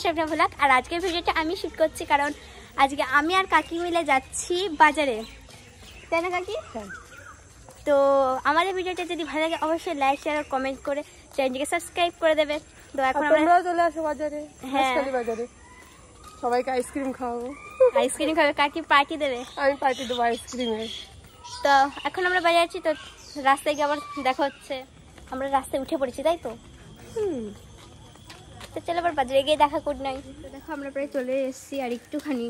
Shabnam blog. আর আজকের ভিডিওটা আমি শুট করছি কারণ আজকে আমি আর কাকি মিলে যাচ্ছি বাজারে, তাই না কাকি? তো আমার এই ভিডিওটা যদি ভালো লাগে অবশ্যই লাইক শেয়ার আর কমেন্ট করে চ্যানেলটিকে সাবস্ক্রাইব করে দেবে। তো এখন আমরা চলে আসো বাজারে, হাসখালি বাজারে, সবাইকে আইসক্রিম খাওয়াবো। আইসক্রিম খাবে, কাকি পার্টি দেবে, আমি পার্টি দেবো আইসক্রিমের। তো এখন আমরা বাজারে আছি, তো রাস্তায় গিয়ে আবার দেখা হচ্ছে। আমরা রাস্তায় উঠে পড়েছি, তাই তো? তো চলো আবার বাজারে গিয়ে দেখা করি নাই। তো দেখো আমরা প্রায় চলে এসেছি আর একটুখানি।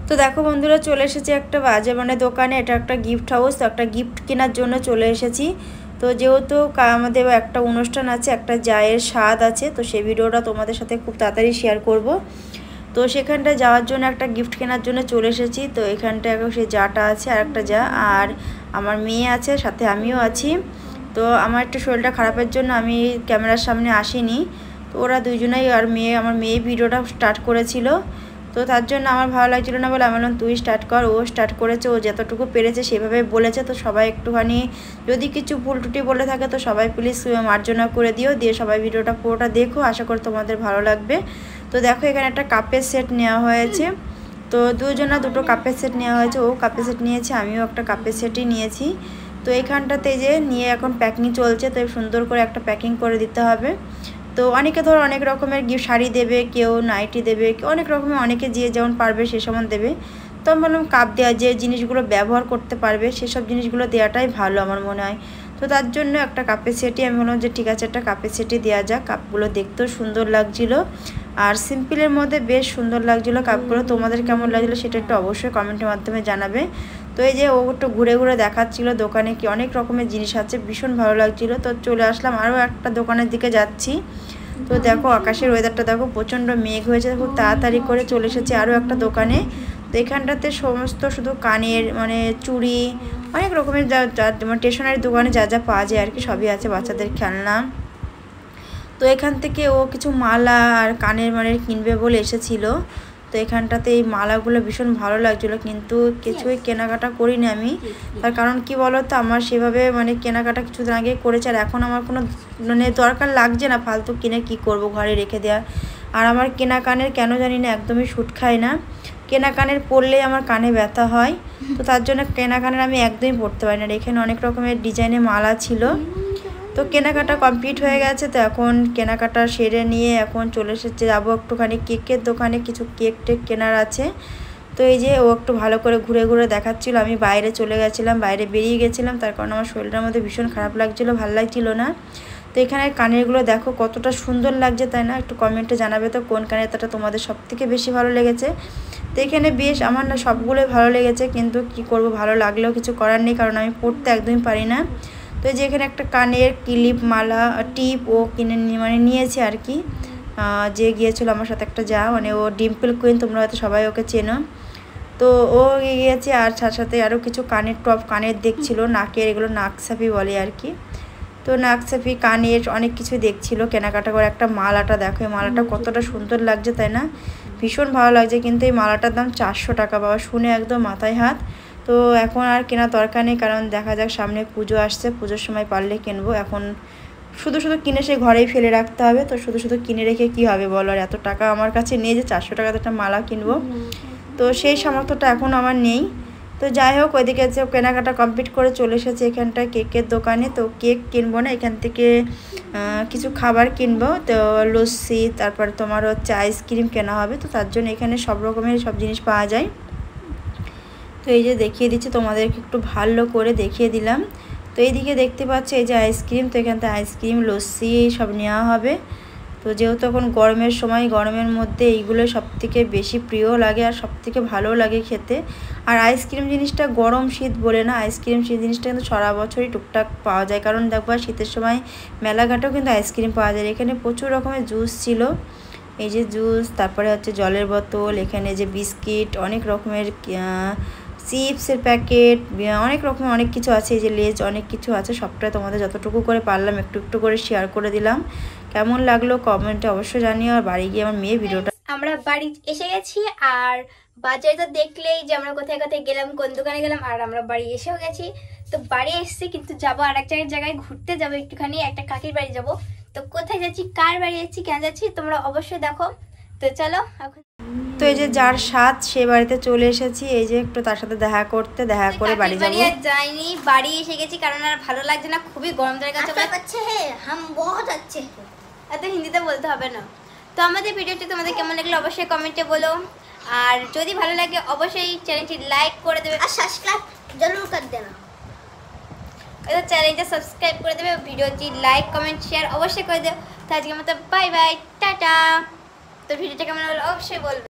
তো দেখো বন্ধুরা, চলে এসেছি একটা বাজে দোকানে। এটা একটা গিফট হাউস, তো একটা গিফট কেনার জন্য চলে এসেছি। তো যেহেতু আমাদের একটা অনুষ্ঠান আছে, একটা জায়ের স্বাদ আছে, তো সেই ভিডিওটা তোমাদের সাথে খুব তাড়াতাড়ি শেয়ার করব। তো সেখানটা যাওয়ার জন্য একটা গিফট কেনার জন্য চলে এসেছি। তো এখানটা এখন সেই জাটা আছে, আর একটা যা, আর আমার মেয়ে আছে, সাথে আমিও আছি। তো আমার একটু শরীরটা খারাপের জন্য আমি ক্যামেরার সামনে আসিনি। তো ওরা দুইজনেই, আর আমার মেয়ে ভিডিওটা স্টার্ট করেছিল। তো তার জন্য আমার ভালো লাগছিল না বলে আমি বললাম তুই স্টার্ট কর। ও স্টার্ট করেছে, ও যতটুকু পেরেছে সেভাবে বলেছে। তো সবাই একটুখানি যদি কিছু ভুল ত্রুটি বলে থাকে তো সবাই প্লিজ মার্জনা করে দিও, দিয়ে সবাই ভিডিওটা পুরোটা দেখো, আশা করি তোমাদের ভালো লাগবে। তো দেখো এখানে একটা কাপের সেট নেওয়া হয়েছে। তো দুজনা দুটো কাপের সেট নেওয়া হয়েছে, ও কাপের সেট নিয়েছে, আমিও একটা কাপের সেটই নিয়েছি। তো এখানটাতে যে নিয়ে এখন প্যাকিং চলছে, তো সুন্দর করে একটা প্যাকিং করে দিতে হবে। তো অনেকে ধরো অনেক রকমের গিফট, শাড়ি দেবে, কেউ নাইটি দেবে, কেউ অনেক রকমের, অনেকে যে যেমন পারবে সে সমান দেবে। তো আমি বললাম কাপ দেওয়া, যে জিনিসগুলো ব্যবহার করতে পারবে সেসব জিনিসগুলো দেওয়াটাই ভালো আমার মনে হয়। তো তার জন্য একটা কাপের সেটই আমি বললাম যে ঠিক আছে একটা কাপের সেটই দেওয়া যাক। কাপগুলো দেখতেও সুন্দর লাগছিল আর সিম্পলের মধ্যে বেশ সুন্দর লাগছিলো কাপগুলো। তোমাদের কেমন লাগছিলো সেটা একটু অবশ্যই কমেন্টের মাধ্যমে জানাবে। তো এই যে ও একটু ঘুরে ঘুরে দেখাচ্ছিলো দোকানে কি অনেক রকমের জিনিস আছে, ভীষণ ভালো লাগছিলো। তো চলে আসলাম আরও একটা দোকানের দিকে যাচ্ছি। তো দেখো আকাশের ওয়েদারটা দেখো, প্রচণ্ড মেঘ হয়েছে, খুব তাড়াতাড়ি করে চলে এসেছি আরও একটা দোকানে। তো এখানটাতে সমস্ত শুধু কানের চুড়ি, অনেক রকমের যা স্টেশনারি দোকানে যা যা পাওয়া যায় আর কি সবই আছে, বাচ্চাদের খেলনা। তো এখান থেকে ও কিছু মালা আর কানের কিনবে বলে এসেছিলো। তো এখানটাতে এই মালাগুলো ভীষণ ভালো লাগছিলো, কিন্তু কিছুই কেনাকাটা করিনি আমি। তার কারণ কি বলো তো, আমার সেভাবে কেনাকাটা কিছুদিন আগে করেছে, আর এখন আমার কোনো দরকার লাগছে না, ফালতু কিনে কি করব, ঘরে রেখে দেওয়া। আর আমার কেনা কানের কেন জানি না একদমই শ্যুট খায় না, কেনা কানের পরলেই আমার কানে ব্যথা হয়। তো তার জন্য কেনা কানের আমি একদমই পরতে পারি না। এখানে অনেক রকমের ডিজাইনের মালা ছিল। তো কেনাকাটা কমপ্লিট হয়ে গেছে, তো এখন কেনাকাটা সেরে নিয়ে এখন চলে এসেছে, যাবো একটুখানি কেকের দোকানে, কিছু কেক টেক কেনার আছে। তো এই যে ও একটু ভালো করে ঘুরে ঘুরে দেখাচ্ছিল, আমি বাইরে চলে গেছিলাম, বাইরে বেরিয়ে গেছিলাম, তার কারণ আমার শরীরটার মধ্যে ভীষণ খারাপ লাগছিলো, ভালো লাগছিলো না। তো এখানে কানেরগুলো দেখো কতটা সুন্দর লাগছে, তাই না? একটু কমেন্টে জানাবে তো কোন কানেরটা তোমাদের সবথেকে বেশি ভালো লেগেছে। তো এখানে বেশ আমার না সবগুলোই ভালো লেগেছে, কিন্তু কি করব, ভালো লাগলেও কিছু করার নেই, কারণ আমি পরতে একদমই পারি না। তো এই যে এখানে একটা কানের ক্লিপ, মালা, টিপ ও কিনে নিয়েছে আর কি, যে গিয়েছিল আমার সাথে একটা যা, ও ডিম্পল কুইন, তোমরা হয়তো সবাই ওকে চেনো। তো ও গিয়েছে, আর সাথে আরও কিছু কানের টপ, কানের দেখছিল, নাকের, এগুলো নাকসাফি বলে আর কি। তো নাকসাফি, কানের অনেক কিছু দেখছিল কেনাকাটা করে। একটা মালাটা দেখো, এই মালাটা কতটা সুন্দর লাগছে, তাই না? ভীষণ ভালো লাগছে, কিন্তু এই মালাটার দাম 400 টাকা। বাবা শুনে একদম মাথায় হাত। তো এখন আর কেনা দরকার নেই, কারণ দেখা যাক সামনে পুজো আসছে, পুজোর সময় পারলে কিনবো। এখন শুধু শুধু কিনে সে ঘরেই ফেলে রাখতে হবে, তো শুধু শুধু কিনে রেখে কি হবে বলো? আর এত টাকা আমার কাছে নেই যে 400 টাকাতে একটা মালা কিনবো, তো সেই সামর্থ্যটা এখন আমার নেই। তো যাই হোক, ওইদিকে যে কেনাকাটা কমপ্লিট করে চলে এসেছে এখানটায় কেকের দোকানে। তো কেক কিনবো না, এখান থেকে কিছু খাবার কিনবো। তো লস্যি, তারপরে তোমার হচ্ছে আইসক্রিম কেনা হবে। তো তার জন্য এখানে সব রকমের সব জিনিস পাওয়া যায়। তো এই যে দেখিয়ে দিচ্ছি তোমাদেরকে, একটু ভালো করে দেখিয়ে দিলাম। তো এইদিকে দেখতে পাচ্ছি এই যে আইসক্রিম, তো এখান থেকে আইসক্রিম, লস্যি সব নেওয়া হবে। তো যেহেতু এখন গরমের সময়, গরমের মধ্যে এইগুলো সবথেকে বেশি প্রিয় লাগে আর সবথেকে ভালো লাগে খেতে। আর আইসক্রিম জিনিসটা গরম শীত বলে না, আইসক্রিম সেই জিনিসটা কিন্তু সারা বছরই টুকটাক পাওয়া যায়, কারণ দেখবা শীতের সময় মেলাঘাটেও কিন্তু আইসক্রিম পাওয়া যায়। এখানে প্রচুর রকমের জুস ছিল, এই যে জুস, তারপরে হচ্ছে জলের বোতল, এখানে যে বিস্কিট, অনেক রকমের চিপসের প্যাকেট, অনেক রকমের অনেক কিছু আছে, এই যে লেজ, অনেক কিছু আছে। সবটাই তোমাদের যতটুকু করে পারলাম একটু একটু করে শেয়ার করে দিলাম। কেমন লাগলো কমেন্টে অবশ্যই জানিও, আর বাড়ি গিয়ে আমার মেয়ে ভিডিওটা আমরা বাড়ি এসে গেছি। আর বাজারে তো দেখলেই যে আমরা কোথায় কোথায় গেলাম, কোন দোকানে গেলাম, আর আমরা বাড়ি এসেও গেছি। তো বাড়ি এসেছি, কিন্তু যাবো আর এক জায়গায় ঘুরতে যাবো একটুখানি, একটা কাকির বাড়ি যাব। তো কোথায় যাচ্ছি, কার বাড়ি যাচ্ছি, কেন যাচ্ছি তোমরা অবশ্যই দেখো। তো চলো এখন। তো এই যে যার স্বাদ সে বাড়িতে চলে এসেছি, এই যে একটু তার সাথে দেখা করে বাড়ি যাবো। আর যাইনি, বাড়ি এসে গেছি কারণ আর ভালো লাগছে না, খুবই গরম জায়গা আছে। হাম বহুত আচ্ছে, এত হিন্দিতে বলতে হবে না। তো আমাদের ভিডিওটি তোমাদের কেমন লাগলো অবশ্যই কমেন্টে বলো, আর যদি ভালো লাগে অবশ্যই চ্যানেলটি লাইক করে দেবে আর সাবস্ক্রাইব জরুর করে দেনা। চ্যানেলটা সাবস্ক্রাইব করে দেবে, ভিডিওটি লাইক কমেন্ট শেয়ার অবশ্যই করে দেবে। তো আজকের মতো বাই বাই, টাটা। তো ভিডিওটা কেমন হলো অবশ্যই বলবে।